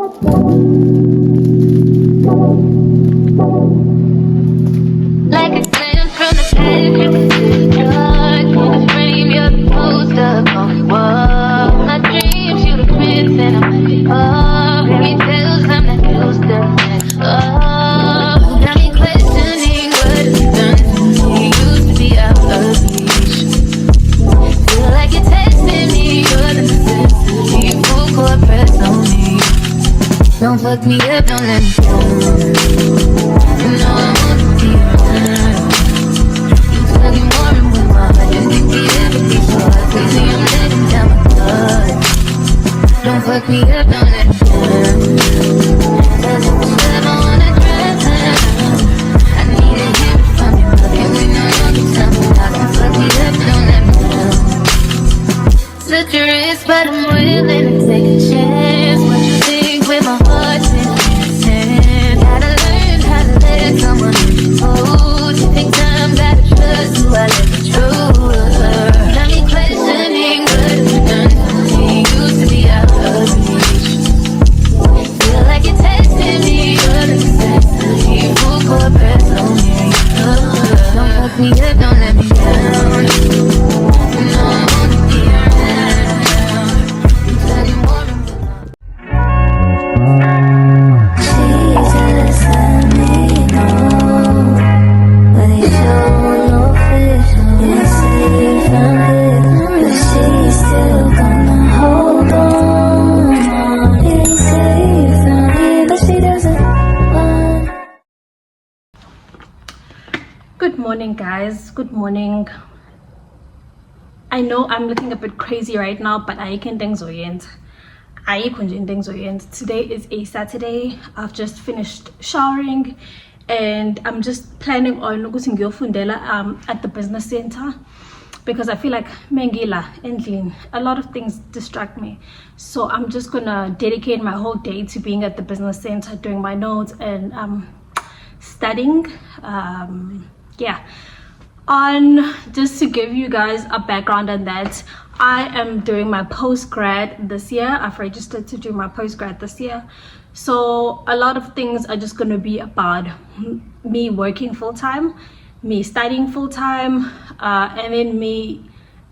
Like a glance from the past, dark in the frame, you're the poster on the wall. My dreams, you the prince and I'm fairy tales, I'm not used to. Oh, got me questioning what you've done to me. Used to be out of reach. Feel like you're testing me, you're the necessity. Full court press on me. Don't fuck me up, don't let me down. You know I want to be around. You tugging more and more my heart. You think the empathy so hard. Crazy, I'm letting down my guard. Don't fuck me up, don't let me down. Cause if you ever wanna drown, I need to hear it from you. And we know you can tell me how. Don't fuck me up, don't let me down. Such a risk, but I'm willing to take a chance. What you think with my heart in your hand? Gotta learn how to let someone hold. You think time, gotta trust who I let the truth. Got me questioning what you've done to me. Used to be out of reach. Feel like you're testing me, you're the necessity. Full court press on me. Don't fuck me up, don't let me down. You know I wanna be around. You tugging more and more. Jesus, let me know. But he showed no fish. Yeah, she found it, but she's still gonna hold on. He said he found it, but she doesn't want. Good morning, guys. Good morning. I know I'm looking a bit crazy right now, but I can things orient. Today is a Saturday. I've just finished showering and I'm just planning on going at the business center because I feel like mengila endlin a lot of things distract me, so I'm just gonna dedicate my whole day to being at the business center, doing my notes and studying. On just to give you guys a background on that, I am doing my post-grad this year. I've registered to do my post-grad this year, so a lot of things are just going to be about me working full-time, me studying full-time, and then me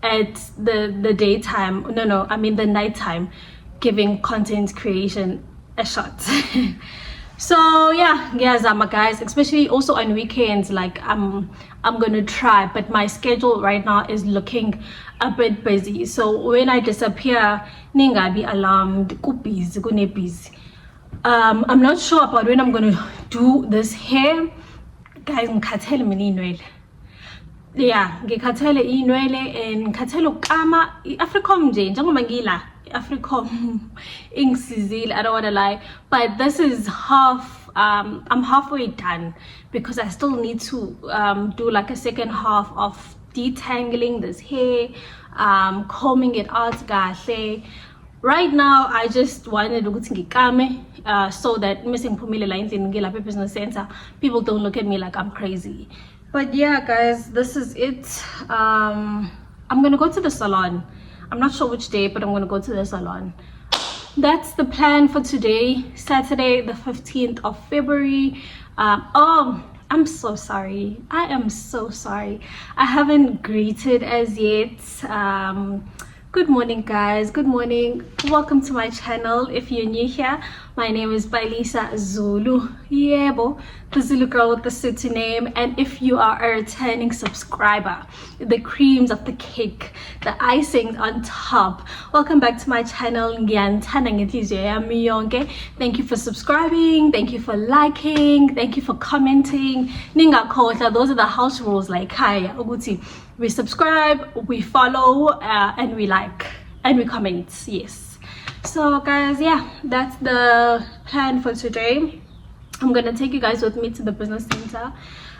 at the daytime, the nighttime, giving content creation a shot. So yeah, guys, especially also on weekends, like I'm gonna try, but my schedule right now is looking a bit busy. So when I disappear, ningabi alarmed, busy. I'm not sure about when I'm gonna do this hair, guys. Ngikhathele mina inwele. Yeah, ngikhathele inwele and ngikhathele ukama iAfricom nje njengoba ngila Africom ingisizile, I don't want to lie, but this is half. I'm halfway done because I still need to do like a second half of detangling this hair, combing it out kahle. Right now I just wanted to ngikame so that missing pumile la endlini ngilapha business center, people don't look at me like I'm crazy. But yeah, guys, this is it. I'm gonna go to the salon. I'm not sure which day, but I'm gonna go to the salon. That's the plan for today, Saturday the 15th of February. I'm so sorry. I am so sorry. I haven't greeted as yet. Good morning, guys. Good morning. Welcome to my channel. If you're new here, my name is Bailisa Zulu. Yebo, the Zulu girl with the city name. And if you are a returning subscriber, the creams of the cake, the icing on top, welcome back to my channel. Thank you for subscribing. Thank you for liking. Thank you for commenting. Those are the house rules. Like, hi, Uguti. We subscribe, we follow, and we like, and we comment. Yes. So guys, yeah, that's the plan for today. I'm gonna take you guys with me to the business center.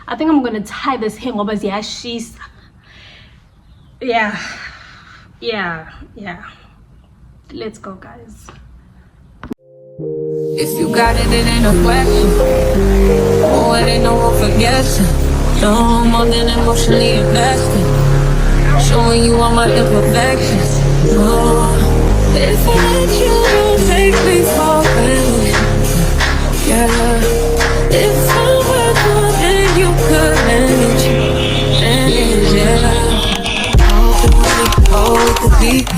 I think I'm gonna tie this hangover. Yeah. Let's go, guys. If you got it, it ain't no question. Oh, it ain't no room for guessing. No more than emotionally invested. Showing you all my imperfections. Oh, if I let you take me for granted,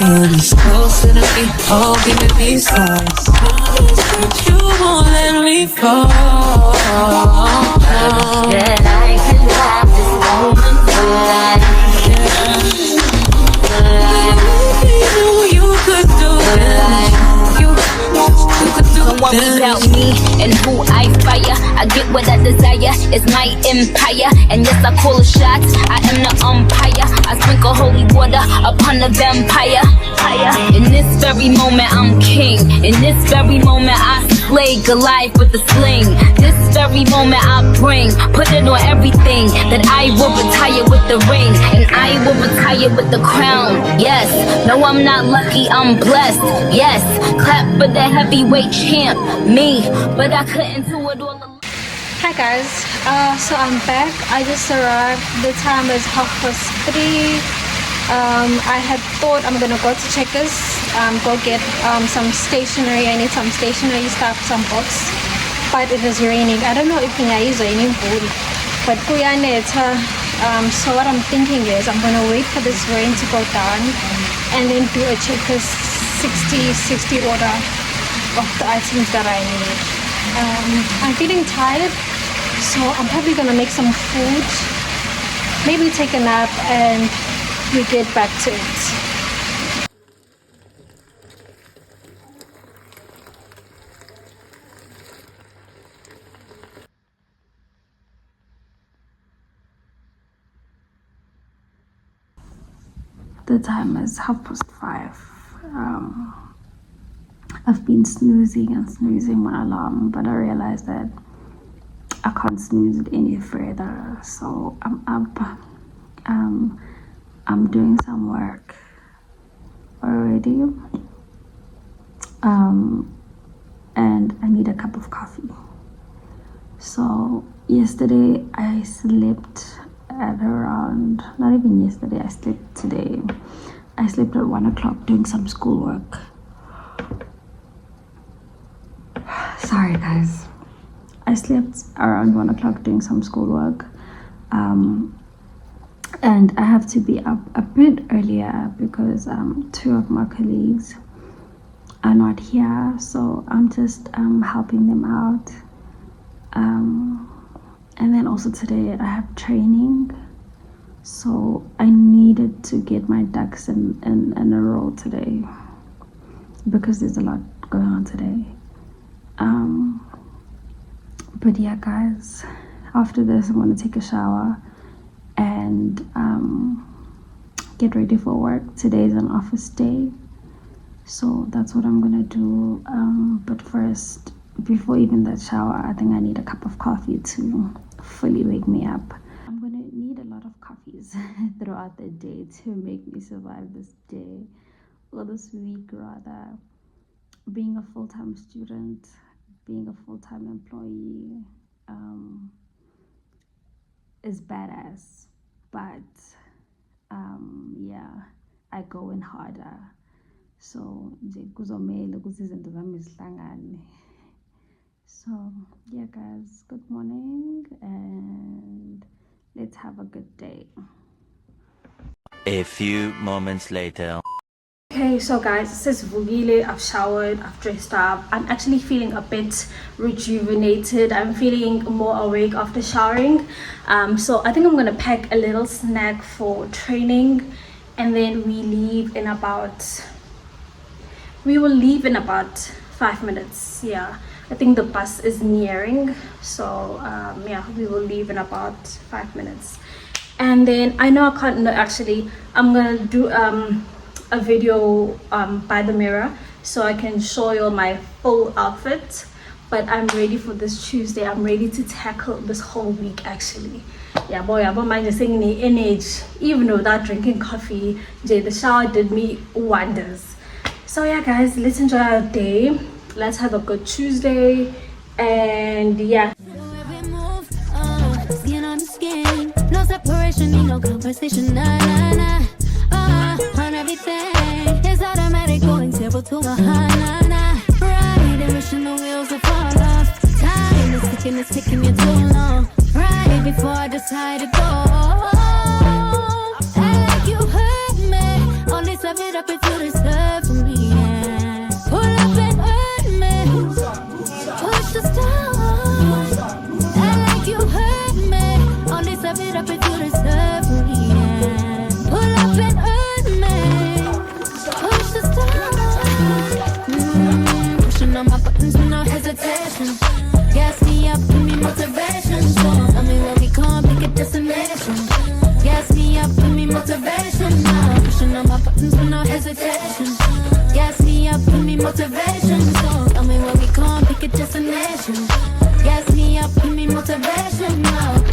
You're this close to me, oh, giving me stars. But you won't let me fall. That I can have this moment for life. You could do this. You could do Don't worry about me and who I fire. I get what I desire, it's my empire. And yes, I call the shots, I am the umpire. I sprinkle holy water upon the vampire. In this very moment, I'm king. In this very moment, I slay Goliath with the sling. This very moment, I put it on everything. That I will retire with the ring. And I will retire with the crown. Yes, no, I'm not lucky, I'm blessed. Yes, clap for the heavyweight champ, me. But I couldn't do it all alone. Hi guys, so I'm back. I just arrived. The time is 3:30. I had thought I'm gonna go to Checkers, go get some stationery. I need some stationery stuff, some books, but it is raining. I don't know if it's raining, but kuyanetha. So what I'm thinking is I'm gonna wait for this rain to go down and then do a Checkers 60 order of the items that I need. I'm feeling tired, so I'm probably gonna make some food, maybe take a nap, and we get back to it. The time is 5:30. I've been snoozing and snoozing my alarm, but I realized that I can't snooze it any further. So I'm up. I'm doing some work already. And I need a cup of coffee. So yesterday I slept at around, not even yesterday, I slept today. I slept at 1 o'clock doing some schoolwork. Sorry guys. I slept around 1 o'clock doing some schoolwork. And I have to be up a bit earlier because 2 of my colleagues are not here. So I'm just helping them out. And then also today I have training. So I needed to get my ducks in a row today because there's a lot going on today. But yeah guys, after this I'm going to take a shower and get ready for work. Today is an office day, so that's what I'm gonna do. But first, before even that shower, I think I need a cup of coffee to fully wake me up. I'm gonna need a lot of coffees throughout the day to make me survive this day, or this week rather. Being a full-time student, being a full-time employee is badass, but yeah, I go in harder. So yeah guys, good morning and let's have a good day. A few moments later. Okay, so guys, this is Vugile. I've showered, I've dressed up. I'm actually feeling a bit rejuvenated. I'm feeling more awake after showering. So I think I'm gonna pack a little snack for training, and then we will leave in about 5 minutes. Yeah, I think the bus is nearing, so yeah, we will leave in about 5 minutes. And then I know I can't, no, actually I'm gonna do a video by the mirror so I can show you my full outfit. But I'm ready for this Tuesday. I'm ready to tackle this whole week actually. Yeah boy, I'm just saying the energy, even without drinking coffee. The shower did me wonders. So yeah guys, let's enjoy our day. Let's have a good Tuesday. And yeah, Skin on skin, no separation, need no conversation, nah, nah, nah. On everything, it's automatic, going table to a high, nah, nah. Right, and wishing the wheels will fall off. Time is ticking, it's taking you too long. Right before I decide to go. I like you hurt me, only step it up if you decide. motivation. So tell me where we can't pick a destination. Gas me up, give me motivation. No,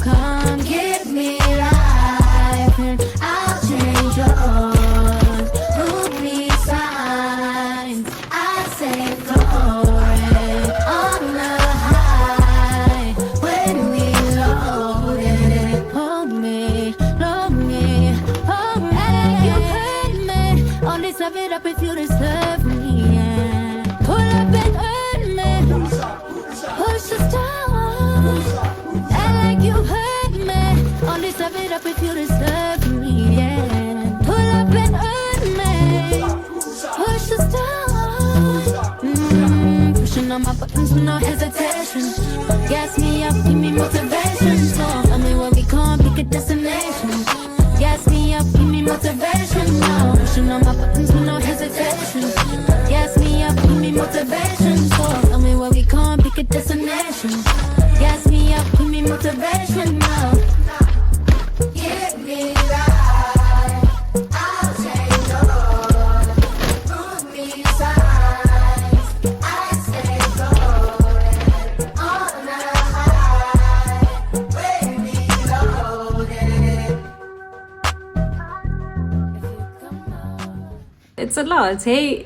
come give me life and I'll change yours. Prove me signs, I say glory on the high when we loaded. Hold me, hold me, hold me. And you hurt me, only serve it up if you deserve me. Yeah. Pull up and hurt me, push the stars. And like you hurt me, only serve it up if you deserve me. Yeah. Pull up and hurt me, push the stars. Pushing on my buttons with no hesitation. Gas me up, give me motivation. So tell me where we can't pick a destination. Gas me up, give me motivation. No, pushing on my buttons with no hesitation. Gas me up, give me motivation. So tell me where we can't pick a destination. Gas me up, give me motivation. No, give me life, I'll take yours. Prove me signs, I say glory on the high when we loaded. It's a lot, hey?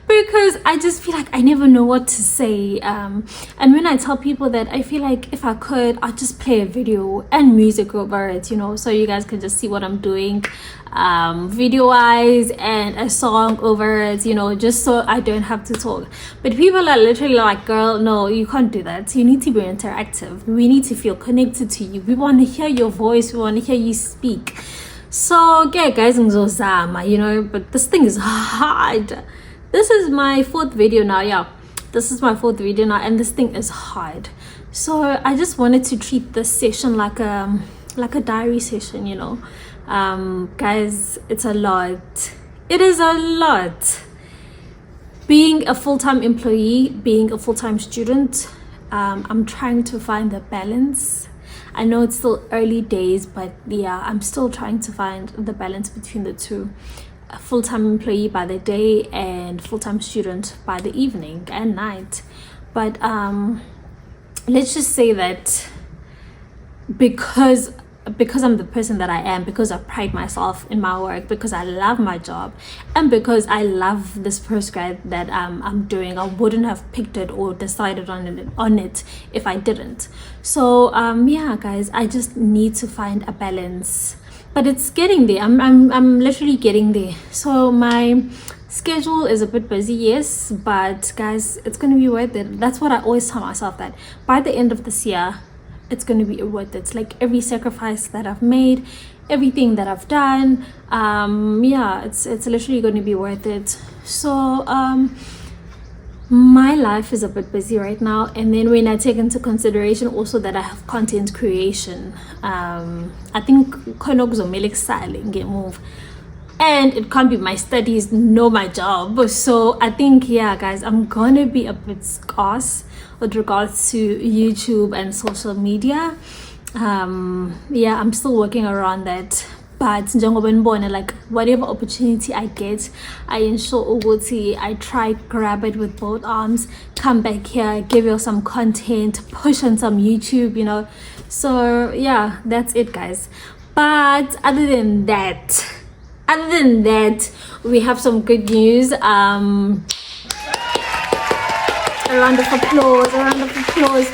Because I just feel like I never know what to say. And when I tell people that, I feel like if I could, I'd just play a video and music over it, you know, so you guys can just see what I'm doing video wise, and a song over it, you know, just so I don't have to talk. But people are literally like, girl, no, you can't do that. You need to be interactive. We need to feel connected to you. We want to hear your voice. We want to hear you speak. So yeah, guys, ngizozama, you know, but this thing is hard. This is my fourth video now. Yeah, this is my fourth video now, and this thing is hard. So I just wanted to treat this session like a diary session, you know. Guys, it's a lot. It is a lot. Being a full-time employee, being a full-time student, I'm trying to find the balance. I know it's still early days, but yeah, I'm still trying to find the balance between the two. A full-time employee by the day and full-time student by the evening and night. But let's just say that because I'm the person that I am, because I pride myself in my work, because I love my job, and because I love this postgrad that I'm doing, I wouldn't have picked it or decided on it if I didn't. So yeah, guys, I just need to find a balance, but it's getting there. I'm literally getting there. So my schedule is a bit busy, yes, but guys, it's gonna be worth it. That's what I always tell myself, that by the end of this year, it's going to be worth it. It's like every sacrifice that I've made, everything that I've done, yeah, it's literally going to be worth it. So my life is a bit busy right now, and then when I take into consideration also that I have content creation, I think move, and it can't be my studies nor my job. So I think, yeah, guys, I'm gonna be a bit scarce with regards to YouTube and social media. Yeah, I'm still working around that, but like whatever opportunity I get, I ensure I try grab it with both arms, come back here, give you some content, push on some YouTube, you know. So yeah, that's it, guys. But other than that, we have some good news. A round of applause,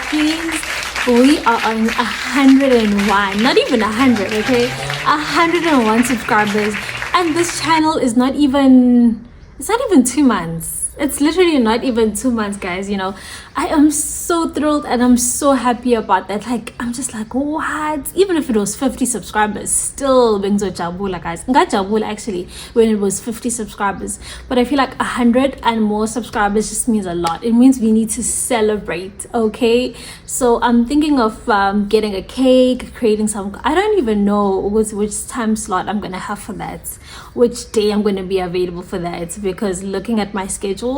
please. We are on 101, not even 100, okay? 101 subscribers, and this channel is not even 2 months. It's literally not even 2 months, guys. You know, I am so thrilled and I'm so happy about that. Like, I'm just like, what? Even if it was 50 subscribers, still being so jabula, guys. Got jabula actually when it was 50 subscribers, but I feel like 100 and more subscribers just means a lot. It means we need to celebrate, okay? So I'm thinking of getting a cake, creating some, I don't even know which time slot I'm gonna have for that, which day I'm gonna be available for that, because looking at my schedule.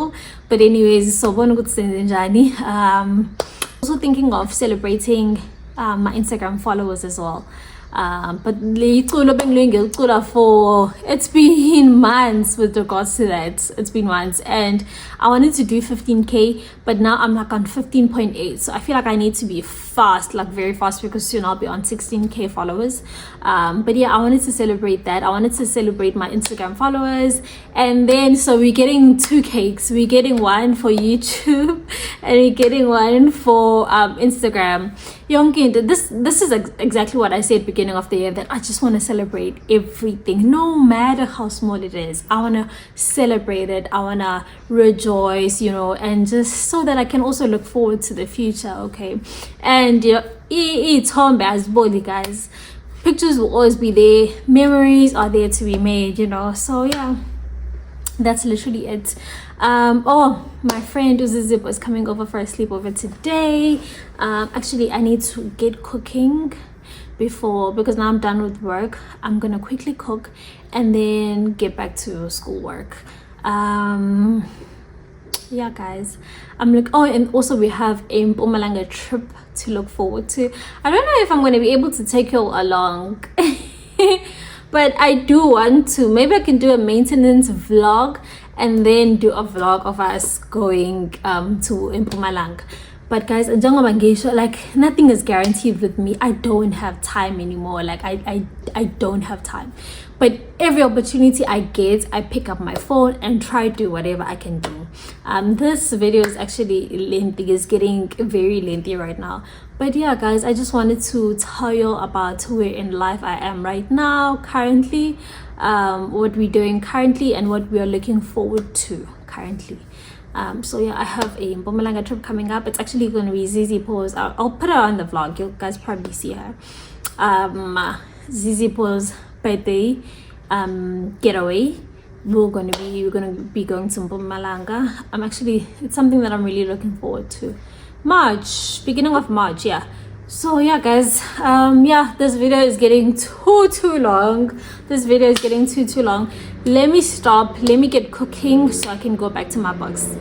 But anyways, so also thinking of celebrating my Instagram followers as well. But for it's been months with regards to that. It's been months, and I wanted to do 15k, but now I'm like on 15.8. So I feel like I need to be fast, like very fast, because soon I'll be on 16k followers. But yeah, I wanted to celebrate that. I wanted to celebrate my Instagram followers, and then so we're getting 2 cakes. We're getting one for YouTube and we're getting one for Instagram. This is exactly what I said beginning of the year, that I just want to celebrate everything, no matter how small it is. I want to celebrate it. I want to rejoice, and just so that I can also look forward to the future. Okay, and it's home as body, guys. Pictures will always be there. Memories are there to be made. So yeah, that's literally it. My friend Uzizip was coming over for a sleepover today. Actually, I need to get cooking because now I'm done with work. I'm gonna quickly cook and then get back to schoolwork. Yeah, guys, I'm like, and also we have a Mpumalanga trip to look forward to. I don't know if I'm going to be able to take you all along, but I do want to. Maybe I can do a maintenance vlog and then do a vlog of us going to Mpumalanga. But guys, like, nothing is guaranteed with me. I don't have time anymore. Like I don't have time. But every opportunity I get, I pick up my phone and try to do whatever I can do. This video is actually lengthy. It's getting very lengthy right now. But yeah, guys, I just wanted to tell you about where in life I am right now, currently, what we're doing currently, and what we are looking forward to currently. So yeah, I have a Mpumalanga trip coming up. It's actually going to be Zizi Pose. I'll put her on the vlog. You guys probably see her. Zizi Pose birthday getaway. We're gonna be going to Mpumalanga. It's something that I'm really looking forward to. Beginning of March, yeah. So yeah, guys, this video is getting too long. Let me stop. Let me get cooking so I can go back to my box.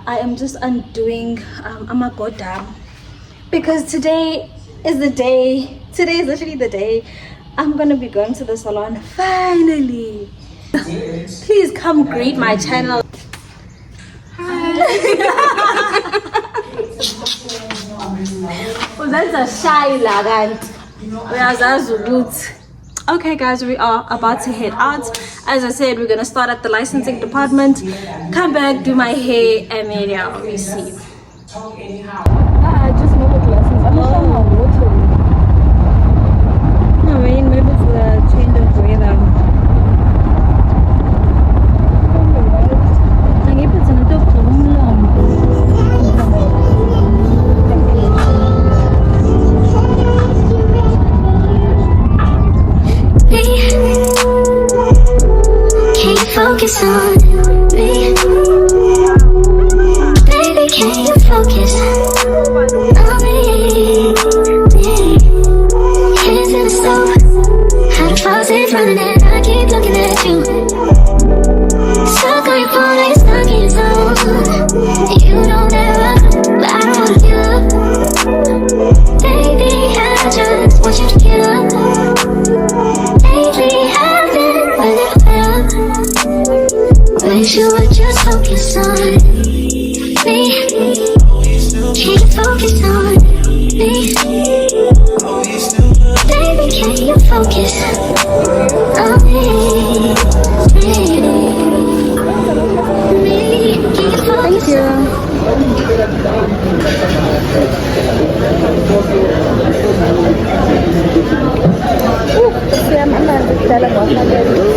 I am just undoing amagoda because today is literally the day I'm gonna be going to the salon finally. Please come greet my channel. That's a shy lagant. Okay guys, we are about to head out. As I said, we're gonna start at the licensing department, come back, do my hair, and then yeah, we see. Just move the lessons. I'm not sure how water. No, maybe it's the change of weather. Focus on me, baby. Can you focus on me? Hands in the stove, how the faucet's running and I keep looking at you. Stuck on your phone, like stuck in your zone. You don't ever, but I don't wanna give up. Baby, I just want you to get up. Lately, I've been a little better. Wish you would just focus on me. Can you focus on me? Baby, can you focus on me? Can you focus on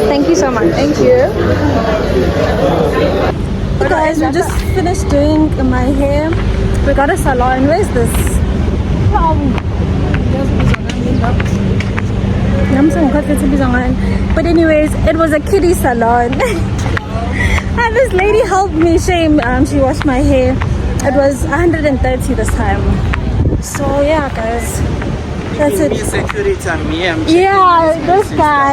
Thank you so much. Thank you. Okay, guys, we just finished doing my hair. We got a salon. Where's this? But anyways, it was a kiddie salon. And this lady helped me. Shame, she washed my hair. It was 130 this time. So yeah, guys. That's it. Yeah,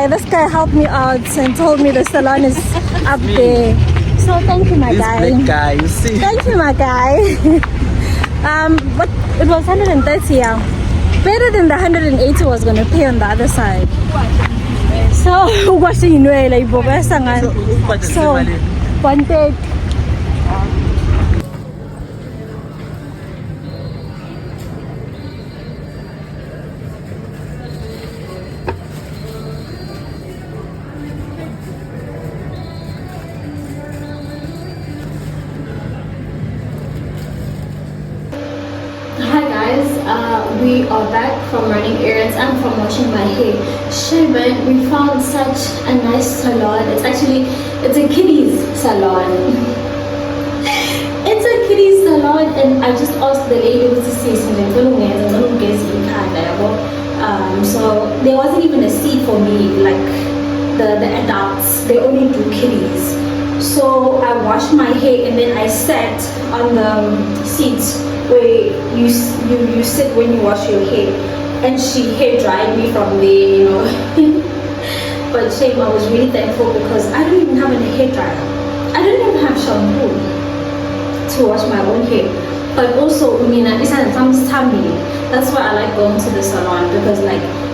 this guy helped me out and told me the salon is up there. So thank you, my guy. Black guy, you see. Thank you, my guy. But it was 130, yeah. Better than the 180 was gonna pay on the other side. So so 130. We are back from running errands and from washing my hair. Shaman, we found such a nice salon. It's a kiddies salon. It's a kiddies salon, and I just asked the lady to see something. So there wasn't even a seat for me, like the adults. They only do kiddies. So I washed my hair and then I sat on the seats where you sit when you wash your hair, and she hair dried me from there, But shame, I was really thankful because I don't even have a hair dryer. I don't even have shampoo to wash my own hair. But also, that's why I like going to the salon, because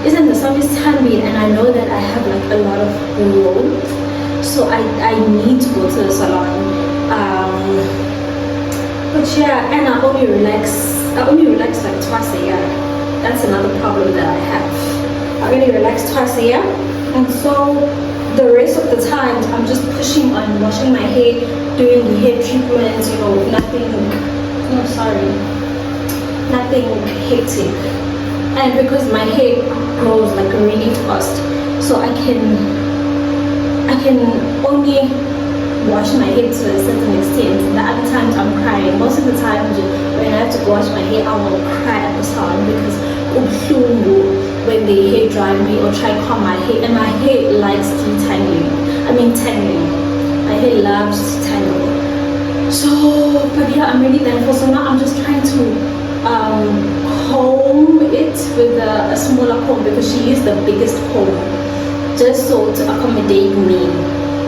isn't the sun is tammy, and I know that I have a lot of wool, so I need to go to the salon. But yeah, and I only relax twice a year. That's another problem that I have. I only relax twice a year, and so the rest of the times I'm just pushing on washing my hair, doing the hair treatments, nothing hectic. And because my hair grows really fast, so I can only wash my hair to a certain extent. The other times I'm crying. Most of the times when I have to wash my hair, I will cry at the salon because when they hair dry me or try to comb my hair, and my hair likes tangling. My hair loves to tangle. So, but yeah, I'm really thankful. So now I'm just trying to comb it with a smaller comb, because she used the biggest comb just so to accommodate me.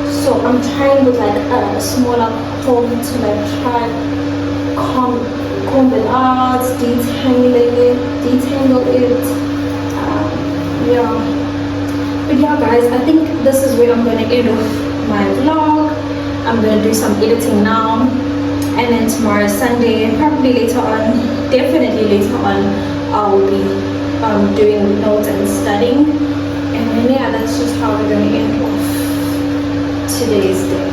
So I'm trying with a smaller comb to try comb it out, detangle it. Yeah. But yeah, guys, I think this is where I'm gonna end off my vlog. I'm gonna do some editing now, and then tomorrow is Sunday. Probably later on, definitely later on, I'll be doing notes and studying. And then yeah, that's just how we're gonna end off today's day.